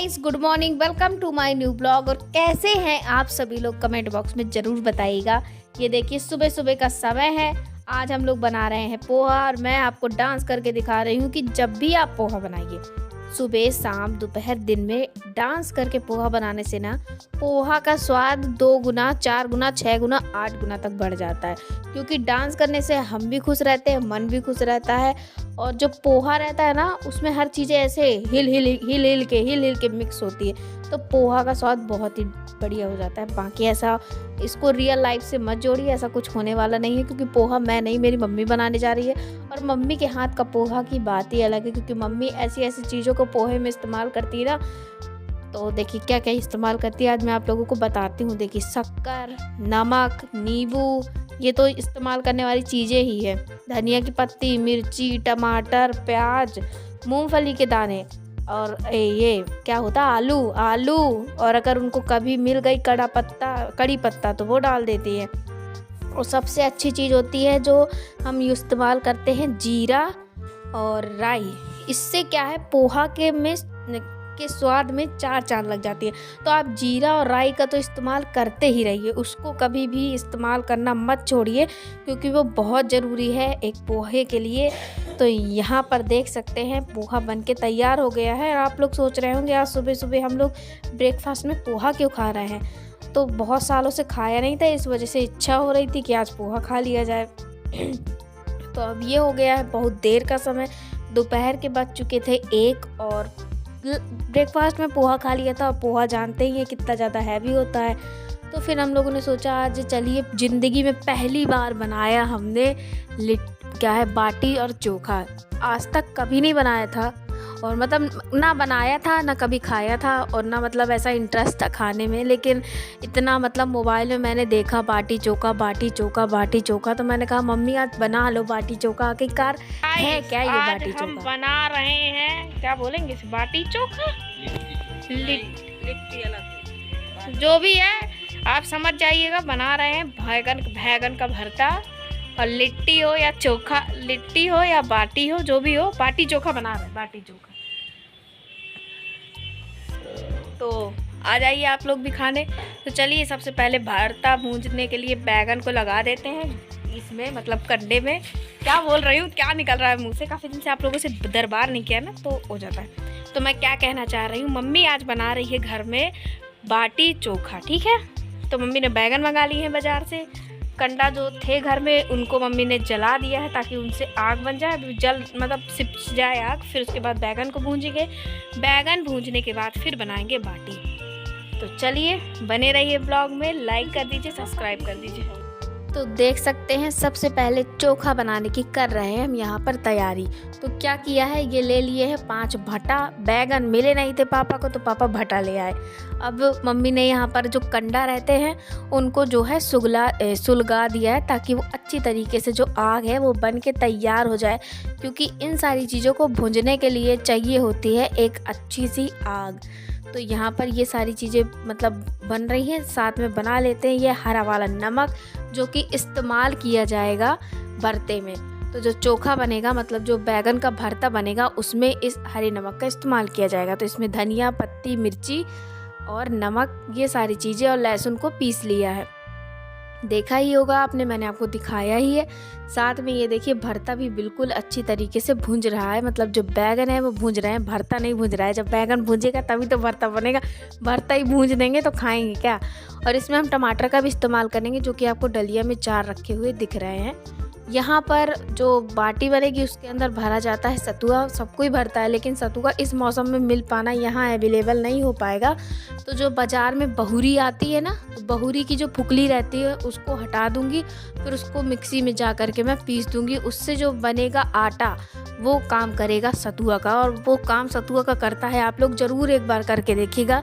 Guys, good morning. Welcome to my new blog. और कैसे हैं आप सभी लोग, कमेंट बॉक्स में ज़रूर बताइएगा। ये देखिए सुबह सुबह का समय है। आज हम लोग बना रहे हैं पोहा और मैं आपको डांस करके दिखा रही हूँ कि जब भी आप पोहा बनाइए, सुबह शाम दोपहर दिन में डांस करके पोहा बनाने से ना पोहा का स्वाद 2 गुना 4 गुना 6 गुना 8 गुना तक बढ़ जाता है। क्योंकि डांस करने से हम भी खुश रहते हैं, मन भी खुश रहता है। और जो पोहा रहता है ना, उसमें हर चीज़ें ऐसे हिल हिल के मिक्स होती है, तो पोहा का स्वाद बहुत ही बढ़िया हो जाता है। बाकी ऐसा इसको रियल लाइफ से मत जोड़िए, ऐसा कुछ होने वाला नहीं है। क्योंकि पोहा मैं नहीं, मेरी मम्मी बनाने जा रही है। और मम्मी के हाथ का पोहा की बात ही अलग है, क्योंकि मम्मी ऐसी ऐसी चीज़ों को पोहे में इस्तेमाल करती है ना। तो देखिए क्या क्या इस्तेमाल करती है, आज मैं आप लोगों को बताती हूँ। देखिए शक्कर, नमक, नींबू, ये तो इस्तेमाल करने वाली चीज़ें ही है। धनिया की पत्ती, मिर्ची, टमाटर, प्याज, मूंगफली के दाने और ये क्या होता है, आलू। और अगर उनको कभी मिल गई कड़ी पत्ता तो वो डाल देती है। और सबसे अच्छी चीज़ होती है जो हम इस्तेमाल करते हैं, जीरा और राई। इससे क्या है, पोहा के स्वाद में 4 चांद लग जाती है। तो आप जीरा और राई का तो इस्तेमाल करते ही रहिए, उसको कभी भी इस्तेमाल करना मत छोड़िए, क्योंकि वो बहुत ज़रूरी है एक पोहे के लिए। तो यहाँ पर देख सकते हैं पोहा बनके तैयार हो गया है। आप लोग सोच रहे होंगे आज सुबह सुबह हम लोग ब्रेकफास्ट में पोहा क्यों खा रहे हैं। तो बहुत सालों से खाया नहीं था, इस वजह से इच्छा हो रही थी कि आज पोहा खा लिया जाए। तो अब ये हो गया है बहुत देर का समय, दोपहर के बज चुके थे 1 और ब्रेकफास्ट में पोहा खा लिया था। और पोहा जानते ही है कितना ज़्यादा हैवी होता है। तो फिर हम लोगों ने सोचा आज चलिए, ज़िंदगी में पहली बार बनाया हमने क्या है, बाटी और चोखा। आज तक कभी नहीं बनाया था, और मतलब ना बनाया था ना कभी खाया था, और ना मतलब ऐसा इंटरेस्ट था खाने में। लेकिन इतना मतलब मोबाइल में मैंने देखा बाटी चोखा बाटी चोखा बाटी चोखा, तो मैंने कहा मम्मी आज बना लो बाटी चोखा। आखिरकार है क्या ये बाटी चोखा। हम बना रहे हैं, क्या बोलेंगे इसे, बाटी चोखा, लिट्टी अलग, जो भी है आप समझ जाइएगा। बना रहे हैं बैगन का भरता, और लिट्टी हो या चोखा, लिट्टी हो या बाटी हो, जो भी हो, बाटी चोखा बना रहे हैं, बाटी चोखा। तो आ जाइए आप लोग भी खाने। तो चलिए सबसे पहले भरता भूंजने के लिए बैगन को लगा देते हैं इसमें, मतलब कंडे में। क्या बोल रही हूँ, क्या निकल रहा है मुँह से, काफ़ी दिन से आप लोगों से दरबार नहीं किया ना, तो हो जाता है। तो मैं क्या कहना चाह रही हूँ, मम्मी आज बना रही है घर में बाटी चोखा, ठीक है। तो मम्मी ने बैगन मंगा ली है बाज़ार से। कंडा जो थे घर में उनको मम्मी ने जला दिया है, ताकि उनसे आग बन जाए, जल मतलब सिप जाए आग। फिर उसके बाद बैगन को भूंजेंगे। बैगन भूंजने के बाद फिर बनाएंगे बाटी। तो चलिए बने रहिए ब्लॉग में, लाइक कर दीजिए, सब्सक्राइब कर दीजिए। तो देख सकते हैं सबसे पहले चोखा बनाने की कर रहे हैं हम यहाँ पर तैयारी। तो क्या किया है, ये ले लिए हैं 5 भटा। बैगन मिले नहीं थे पापा को, तो पापा भटा ले आए। अब मम्मी ने यहाँ पर जो कंडा रहते हैं उनको जो है सुलगा दिया है, ताकि वो अच्छी तरीके से जो आग है वो बन के तैयार हो जाए। क्योंकि इन सारी चीज़ों को भूनने के लिए चाहिए होती है एक अच्छी सी आग। तो यहाँ पर ये सारी चीज़ें मतलब बन रही हैं, साथ में बना लेते हैं ये हरा वाला नमक, जो कि इस्तेमाल किया जाएगा भरते में। तो जो चोखा बनेगा, मतलब जो बैगन का भरता बनेगा, उसमें इस हरे नमक का इस्तेमाल किया जाएगा। तो इसमें धनिया पत्ती, मिर्ची और नमक, ये सारी चीज़ें, और लहसुन को पीस लिया है। देखा ही होगा आपने, मैंने आपको दिखाया ही है। साथ में ये देखिए भरता भी बिल्कुल अच्छी तरीके से भूंज रहा है, मतलब जो बैगन है वो भूंज रहे हैं, भरता नहीं भूंज रहा है। जब बैगन भूंजेगा तभी तो भरता बनेगा, भरता ही भूंज देंगे तो खाएंगे क्या। और इसमें हम टमाटर का भी इस्तेमाल करेंगे, जो कि आपको डलिया में 4 रखे हुए दिख रहे हैं। यहाँ पर जो बाटी बनेगी उसके अंदर भरा जाता है सतुआ। सबको ही भरता है, लेकिन सतुआ इस मौसम में मिल पाना यहाँ अवेलेबल नहीं हो पाएगा। तो जो बाज़ार में बहुरी आती है ना, तो बहुरी की जो फुकली रहती है उसको हटा दूँगी, फिर उसको मिक्सी में जा कर के मैं पीस दूँगी। उससे जो बनेगा आटा, वो काम करेगा सतुआ का। और वो काम सतुआ का करता है, आप लोग ज़रूर एक बार करके देखिएगा,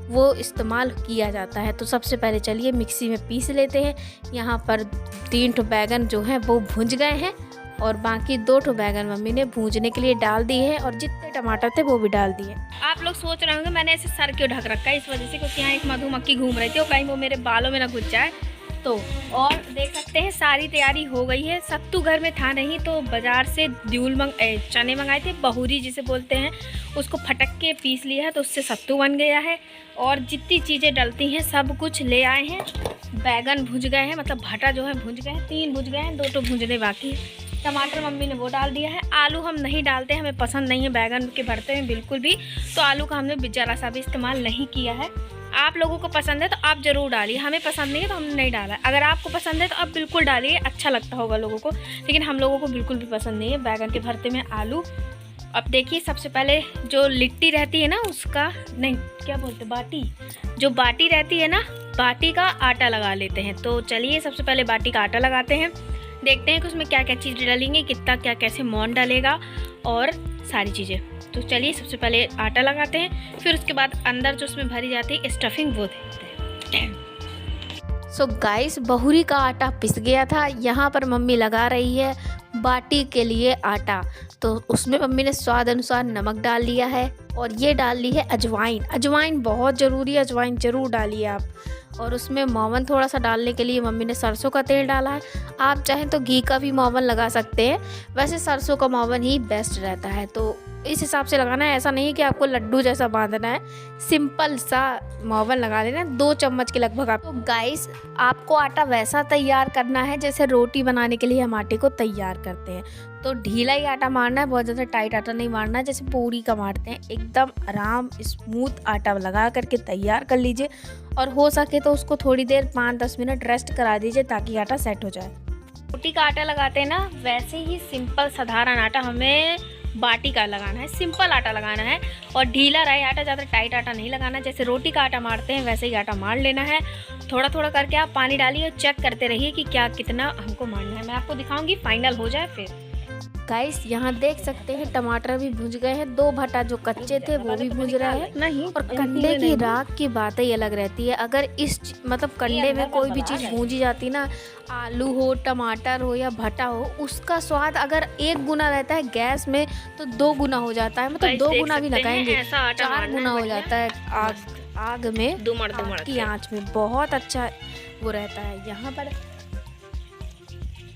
वो इस्तेमाल किया जाता है। तो सबसे पहले चलिए मिक्सी में पीस लेते हैं। यहाँ पर 3 ठो बैगन जो हैं वो भूंज गए हैं, और बाकी 2 ठो बैगन मम्मी ने भूंजने के लिए डाल दिए हैं, और जितने टमाटर थे वो भी डाल दिए। आप लोग सोच रहे होंगे मैंने ऐसे सर क्यों ढक रखा है, इस वजह से, क्योंकि यहाँ एक मधुमक्खी घूम रही थी, और कहीं वो मेरे बालों में ना घुस जाए। तो और देख सकते हैं सारी तैयारी हो गई है। सत्तू घर में था नहीं तो बाज़ार से चने मंगाए थे, बहुरी जिसे बोलते हैं, उसको फटक के पीस लिया है तो उससे सत्तू बन गया है। और जितनी चीज़ें डलती हैं सब कुछ ले आए हैं। बैगन भुज गए हैं, मतलब भटा जो है भुज गए हैं, 3 भुज गए हैं, 2 तो भुजने बाकी है। टमाटर मम्मी ने वो डाल दिया है। आलू हम नहीं डालते, हमें पसंद नहीं है बैगन के भरते में बिल्कुल भी, तो आलू का हमने ज़रा सा भी इस्तेमाल नहीं किया है। आप लोगों को पसंद है तो आप ज़रूर डालिए, हमें पसंद नहीं है तो हमने नहीं डाला। अगर आपको पसंद है तो आप बिल्कुल डालिए, अच्छा लगता होगा लोगों को, लेकिन हम लोगों को बिल्कुल भी पसंद नहीं है बैगन के भरते में आलू। अब देखिए सबसे पहले जो लिट्टी रहती है ना, उसका नहीं क्या बोलते, बाटी, जो बाटी रहती है ना, बाटी का आटा लगा लेते हैं। तो चलिए सबसे पहले बाटी का आटा लगाते हैं, देखते हैं कि उसमें क्या क्या चीज़ डालेंगे, कितना क्या कैसे मोन डालेगा और सारी चीज़ें। तो चलिए सबसे पहले आटा लगाते हैं, फिर उसके बाद अंदर जो उसमें भरी जाती है स्टफिंग वो देते हैं। सो गाइस, बहुरी का आटा पिस गया था। यहाँ पर मम्मी लगा रही है बाटी के लिए आटा, तो उसमें मम्मी ने स्वाद अनुसार नमक डाल लिया है और ये डाल ली है अजवाइन। अजवाइन बहुत ज़रूरी है, अजवाइन ज़रूर डालिए आप। और उसमें मोवन थोड़ा सा डालने के लिए मम्मी ने सरसों का तेल डाला है। आप चाहें तो घी का भी मोवन लगा सकते हैं, वैसे सरसों का मोवन ही बेस्ट रहता है। तो इस हिसाब से लगाना है, ऐसा नहीं कि आपको लड्डू जैसा बांधना है, सिंपल सा मोवन लगा लेना, 2 चम्मच के लगभग। आप तो गाइस, आपको आटा वैसा तैयार करना है जैसे रोटी बनाने के लिए हम आटे को तैयार करते हैं। तो ढीला ही आटा मारना है, बहुत ज़्यादा टाइट आटा नहीं मारना है जैसे पूरी का मारते हैं। एकदम आराम स्मूथ आटा लगा करके तैयार कर लीजिए, और हो सके तो उसको थोड़ी देर 5-10 मिनट रेस्ट करा दीजिए ताकि आटा सेट हो जाए। रोटी का आटा लगाते हैं ना, वैसे ही सिंपल साधारण आटा हमें बाटी का लगाना है, सिंपल आटा लगाना है और ढीला रहे आटा, ज़्यादा टाइट आटा नहीं लगाना। जैसे रोटी का आटा मारते हैं वैसे ही आटा मार लेना है। थोड़ा थोड़ा करके आप पानी डालिए और चेक करते रहिए कि क्या कितना हमको मारना है। मैं आपको दिखाऊंगी, फाइनल हो जाए फिर। गाइस, यहाँ देख सकते हैं टमाटर भी भुज गए हैं, 2 भटा जो कच्चे थे वो भी भुज रहे हैं। नहीं, और कंडे की राख की बात ही अलग रहती है। अगर इस मतलब कंडे में कोई भी चीज़ भूंजी जाती ना, आलू हो, टमाटर हो या भटा हो, उसका स्वाद अगर 1 गुना रहता है गैस में तो 2 गुना हो जाता है। मतलब 2 गुना भी लगाएंगे 4 गुना हो जाता है आग में, आग की आँच में बहुत अच्छा वो रहता है।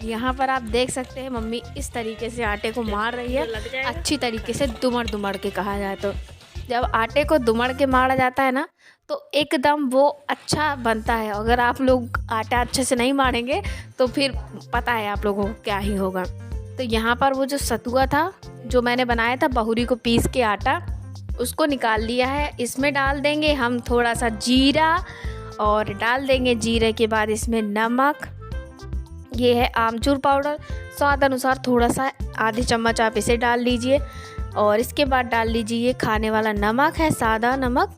यहाँ पर आप देख सकते हैं मम्मी इस तरीके से आटे को मार रही है, अच्छी तरीके से दुमड़ के कहा जाए तो। जब आटे को दुमड़ के मारा जाता है ना तो एकदम वो अच्छा बनता है। अगर आप लोग आटा अच्छे से नहीं मारेंगे तो फिर पता है आप लोगों को क्या ही होगा। तो यहाँ पर वो जो सतुआ था जो मैंने बनाया था बहुरी को पीस के आटा, उसको निकाल लिया है। इसमें डाल देंगे हम थोड़ा सा जीरा, और डाल देंगे जीरे के बाद इसमें नमक, ये है आमचूर पाउडर, स्वाद अनुसार थोड़ा सा आधी चम्मच आप इसे डाल लीजिए। और इसके बाद डाल लीजिए ये खाने वाला नमक है, सादा नमक,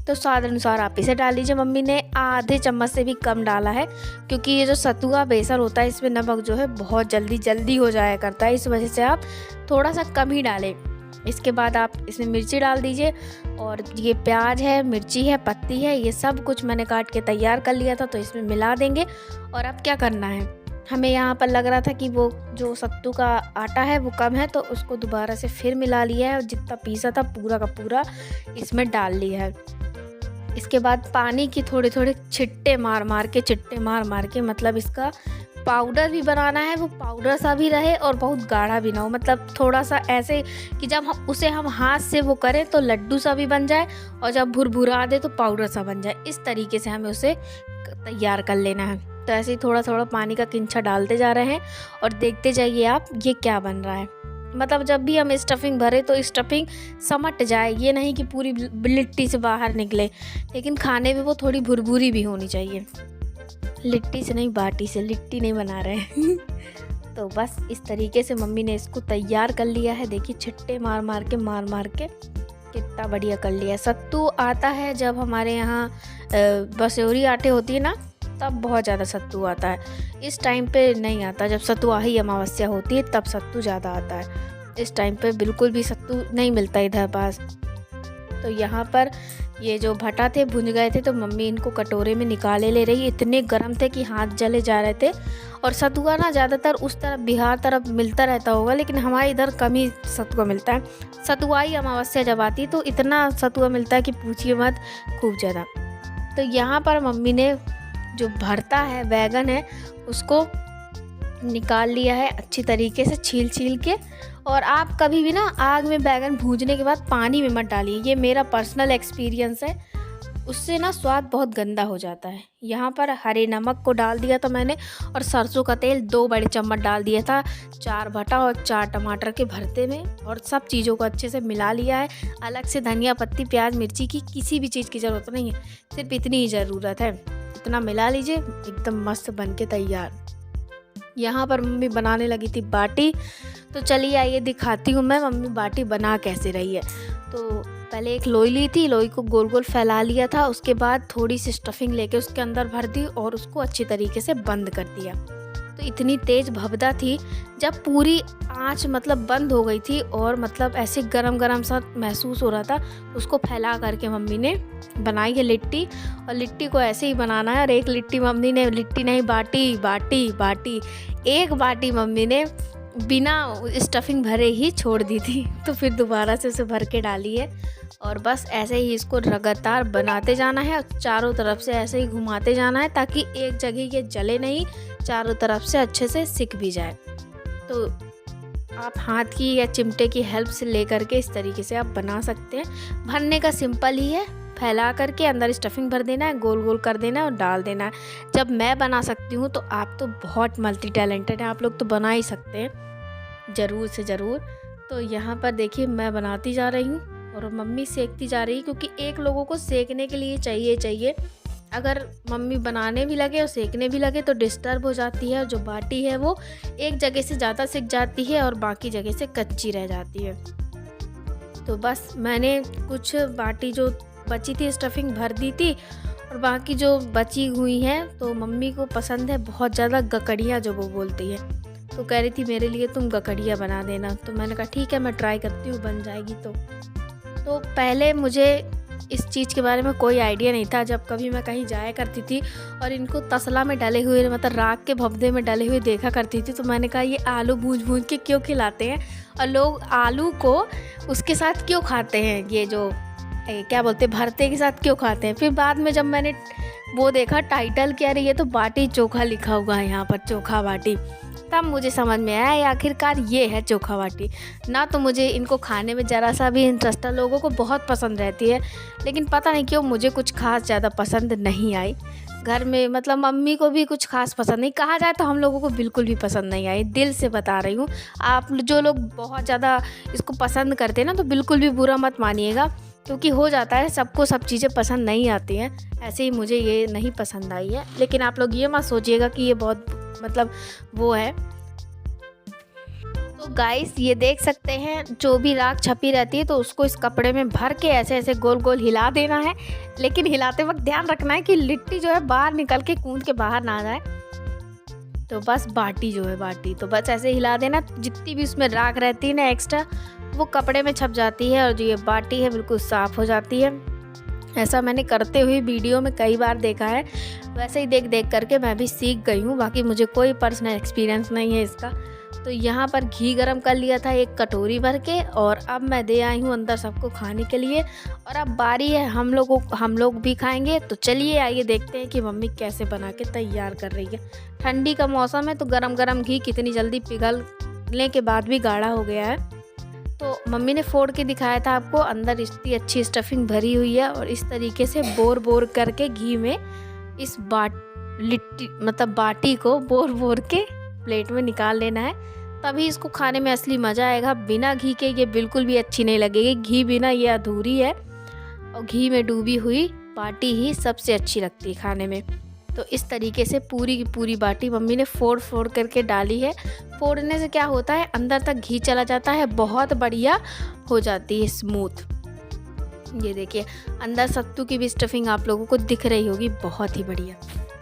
तो स्वाद अनुसार आप इसे डाल लीजिए। मम्मी ने आधे चम्मच से भी कम डाला है, क्योंकि ये जो सतुआ बेसन होता है इसमें नमक जो है बहुत जल्दी हो जाया करता है, इस वजह से आप थोड़ा सा कम ही डालें। इसके बाद आप इसमें मिर्ची डाल दीजिए, और ये प्याज है, मिर्ची है, पत्ती है, ये सब कुछ मैंने काट के तैयार कर लिया था, तो इसमें मिला देंगे। और अब क्या करना है, हमें यहाँ पर लग रहा था कि वो जो सत्तू का आटा है वो कम है, तो उसको दोबारा से फिर मिला लिया है और जितना पीसा था पूरा का पूरा इसमें डाल लिया है। इसके बाद पानी की थोड़े छिट्टे मार के, मतलब इसका पाउडर भी बनाना है, वो पाउडर सा भी रहे और बहुत गाढ़ा भी ना हो, मतलब थोड़ा सा ऐसे कि जब हम हाथ से वो करें तो लड्डू सा भी बन जाए, और जब भुरभुरा दे तो पाउडर सा बन जाए। इस तरीके से हमें उसे तैयार कर लेना है। तो ऐसे ही थोड़ा पानी का किंचा डालते जा रहे हैं और देखते जाइए आप ये क्या बन रहा है। मतलब जब भी हम स्टफिंग भरे तो स्टफिंग समट जाए, ये नहीं कि पूरी लिट्टी से बाहर निकले, लेकिन खाने में वो थोड़ी भुरभुरी भी होनी चाहिए। लिट्टी से नहीं, बाटी से, लिट्टी नहीं बना रहे हैं। तो बस इस तरीके से मम्मी ने इसको तैयार कर लिया है। देखिए छिट्टे मार के कितना बढ़िया कर लिया। सत्तू आता है जब हमारे यहाँ बसोरी आटे होती है ना, तब बहुत ज़्यादा सत्तू आता है। इस टाइम पे नहीं आता, जब सतुआही अमावस्या होती है तब सत्तू ज़्यादा आता है। इस टाइम पे बिल्कुल भी सत्तू नहीं मिलता इधर पास। तो यहाँ पर ये जो भटा थे भुन गए थे, तो मम्मी इनको कटोरे में निकाले ले रही। इतने गर्म थे कि हाथ जले जा रहे थे। और सतुआ ना ज़्यादातर उस तरफ बिहार तरफ मिलता रहता होगा, लेकिन हमारे इधर कम ही सतुआ मिलता है। सतुआई अमावस्या जब आती है तो इतना सतुआ मिलता है कि पूछिए मत, खूब ज़्यादा। तो यहाँ पर मम्मी ने जो भरता है बैगन है उसको निकाल लिया है अच्छी तरीके से छील के। और आप कभी भी ना आग में बैगन भूनने के बाद पानी में मत डालिए, ये मेरा पर्सनल एक्सपीरियंस है, उससे ना स्वाद बहुत गंदा हो जाता है। यहाँ पर हरे नमक को डाल दिया था मैंने और सरसों का तेल 2 बड़े चम्मच डाल दिया था 4 भटा और 4 टमाटर के भरते में, और सब चीज़ों को अच्छे से मिला लिया है। अलग से धनिया पत्ती प्याज मिर्ची की किसी भी चीज़ की ज़रूरत नहीं है, सिर्फ इतनी ही ज़रूरत है। इतना मिला लीजिए, एकदम मस्त बन के तैयार। यहाँ पर मम्मी बनाने लगी थी बाटी, तो चलिए आइए दिखाती हूँ मैं मम्मी बाटी बना कैसे रही है। तो पहले एक लोई ली थी, लोई को गोल गोल फैला लिया था, उसके बाद थोड़ी सी स्टफिंग लेके उसके अंदर भर दी और उसको अच्छी तरीके से बंद कर दिया। तो इतनी तेज़ भभदा थी, जब पूरी आँच मतलब बंद हो गई थी और मतलब ऐसे गरम गरम सा महसूस हो रहा था, उसको फैला करके मम्मी ने बनाई है लिट्टी। और लिट्टी को ऐसे ही बनाना है। और एक लिट्टी मम्मी ने, लिट्टी नहीं बाटी, एक बाटी मम्मी ने बिना स्टफिंग भरे ही छोड़ दी थी, तो फिर दोबारा से उसे भर के डाली है। और बस ऐसे ही इसको लगातार बनाते जाना है और चारों तरफ से ऐसे ही घुमाते जाना है, ताकि एक जगह ये जले नहीं, चारों तरफ से अच्छे से सिक भी जाए। तो आप हाथ की या चिमटे की हेल्प से लेकर के इस तरीके से आप बना सकते हैं। भरने का सिंपल ही है, फैला करके अंदर स्टफिंग भर देना है, गोल गोल कर देना है और डाल देना है। जब मैं बना सकती हूँ तो आप तो बहुत मल्टी टैलेंटेड हैं, आप लोग तो बना ही सकते हैं ज़रूर से ज़रूर। तो यहाँ पर देखिए मैं बनाती जा रही हूँ और मम्मी सेकती जा रही है, क्योंकि एक लोगों को सेकने के लिए चाहिए। अगर मम्मी बनाने भी लगे और सेकने भी लगे तो डिस्टर्ब हो जाती है, और जो बाटी है वो एक जगह से ज़्यादा सिक जाती है और बाकी जगह से कच्ची रह जाती है। तो बस मैंने कुछ बाटी जो बची थी स्टफिंग भर दी थी, और बाकी जो बची हुई हैं तो मम्मी को पसंद है बहुत ज़्यादा गकड़ियाँ जो वो बोलती है, तो कह रही थी मेरे लिए तुम गकड़ियाँ बना देना। तो मैंने कहा ठीक है, मैं ट्राई करती हूँ, बन जाएगी। तो पहले मुझे इस चीज़ के बारे में कोई आइडिया नहीं था। जब कभी मैं कहीं जाया करती थी और इनको तसला में डले हुए, मतलब राख के भभदे में डले हुए देखा करती थी, तो मैंने कहा ये आलू भून के क्यों खिलाते हैं, और लोग आलू को उसके साथ क्यों खाते हैं, ये जो क्या बोलते हैं भरते के साथ क्यों खाते हैं। फिर बाद में जब मैंने वो देखा टाइटल क्या रही है, तो बाटी चोखा लिखा हुआ है यहाँ पर, चोखा बाटी, तब मुझे समझ में आया आखिरकार ये है चोखा बाटी। ना तो मुझे इनको खाने में ज़रा सा भी इंटरेस्ट है, लोगों को बहुत पसंद रहती है, लेकिन पता नहीं क्यों मुझे कुछ खास ज़्यादा पसंद नहीं आई। घर में मतलब मम्मी को भी कुछ खास पसंद नहीं, कहा जाए तो हम लोगों को बिल्कुल भी पसंद नहीं आई, दिल से बता रही हूँ। आप जो लोग बहुत ज़्यादा इसको पसंद करते हैं ना, तो बिल्कुल भी बुरा मत मानिएगा, क्योंकि हो जाता है सबको सब चीज़ें पसंद नहीं आती हैं। ऐसे ही मुझे ये नहीं पसंद आई है, लेकिन आप लोग ये मत सोचिएगा कि ये बहुत मतलब वो है। तो गाइस ये देख सकते हैं, जो भी राख छपी रहती है तो उसको इस कपड़े में भर के ऐसे ऐसे गोल गोल हिला देना है, लेकिन हिलाते वक्त ध्यान रखना है कि लिट्टी जो है बाहर निकल के कूद के बाहर ना आ जाए। तो बस बाटी जो है बाटी, तो बस ऐसे हिला देना, जितनी भी उसमें राख रहती है ना एक्स्ट्रा, वो कपड़े में छप जाती है और जो ये बाटी है बिल्कुल साफ़ हो जाती है। ऐसा मैंने करते हुए वीडियो में कई बार देखा है, वैसे ही देख देख करके मैं भी सीख गई हूँ, बाकी मुझे कोई पर्सनल एक्सपीरियंस नहीं है इसका। तो यहाँ पर घी गरम कर लिया था 1 कटोरी भर के, और अब मैं दे आई हूँ अंदर सबको खाने के लिए। और अब बारी है हम लोग भी खाएंगे। तो चलिए आइए देखते हैं कि मम्मी कैसे बना के तैयार कर रही है। ठंडी का मौसम है तो गरम गरम घी कितनी जल्दी पिघलने के बाद भी गाढ़ा हो गया है। तो मम्मी ने फोड़ के दिखाया था आपको, अंदर इतनी अच्छी स्टफिंग भरी हुई है, और इस तरीके से बोर करके घी में इस लिट्टी मतलब बाटी को बोर के प्लेट में निकाल लेना है, तभी इसको खाने में असली मज़ा आएगा। बिना घी के ये बिल्कुल भी अच्छी नहीं लगेगी, घी बिना ये अधूरी है, और घी में डूबी हुई बाटी ही सबसे अच्छी लगती है खाने में। तो इस तरीके से पूरी की पूरी बाटी मम्मी ने फोड़ करके डाली है। फोड़ने से क्या होता है, अंदर तक घी चला जाता है, बहुत बढ़िया हो जाती है स्मूथ। ये देखिए अंदर सत्तू की भी स्टफिंग आप लोगों को दिख रही होगी, बहुत ही बढ़िया।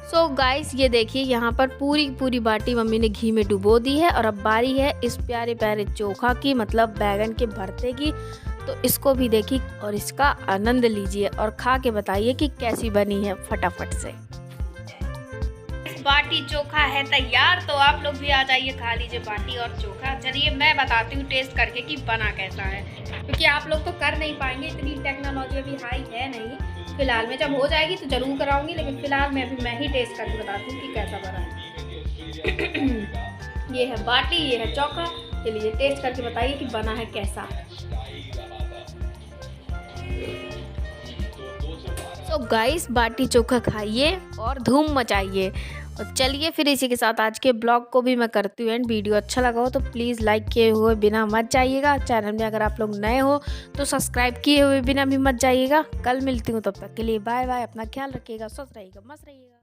सो गाइस ये देखिए यहाँ पर पूरी बाटी मम्मी ने घी में डुबो दी है, और अब बारी है इस प्यारे प्यारे चोखा की, मतलब बैगन के भरते की। तो इसको भी देखिए और इसका आनंद लीजिए और खा के बताइए कि कैसी बनी है फटाफट से। बाटी चोखा है तैयार, तो आप लोग भी आ जाइए, खा लीजिए बाटी और चोखा। चलिए मैं बताती हूँ टेस्ट करके कि बना कैसा है, क्योंकि आप लोग तो कर नहीं पाएंगे, इतनी टेक्नोलॉजी अभी हाई है नहीं। फिलहाल में जब हो जाएगी तो ज़रूर कराऊंगी, लेकिन फ़िलहाल मैं ही टेस्ट करके बताती हूँ कि कैसा बना है। ये है बाटी, ये है चोखा। चलिए टेस्ट करके बताइए कि बना है कैसा। तो गाइस बाटी चोखा खाइए और धूम मचाइए। और चलिए फिर इसी के साथ आज के ब्लॉग को भी मैं करती हूँ एंड। वीडियो अच्छा लगा हो तो प्लीज़ लाइक किए हुए बिना मत जाइएगा। चैनल में अगर आप लोग नए हो तो सब्सक्राइब किए हुए बिना भी मत जाइएगा। कल मिलती हूँ, तब तक के लिए बाय बाय। अपना ख्याल रखिएगा, स्वस्थ रहिएगा, मस्त रहिएगा।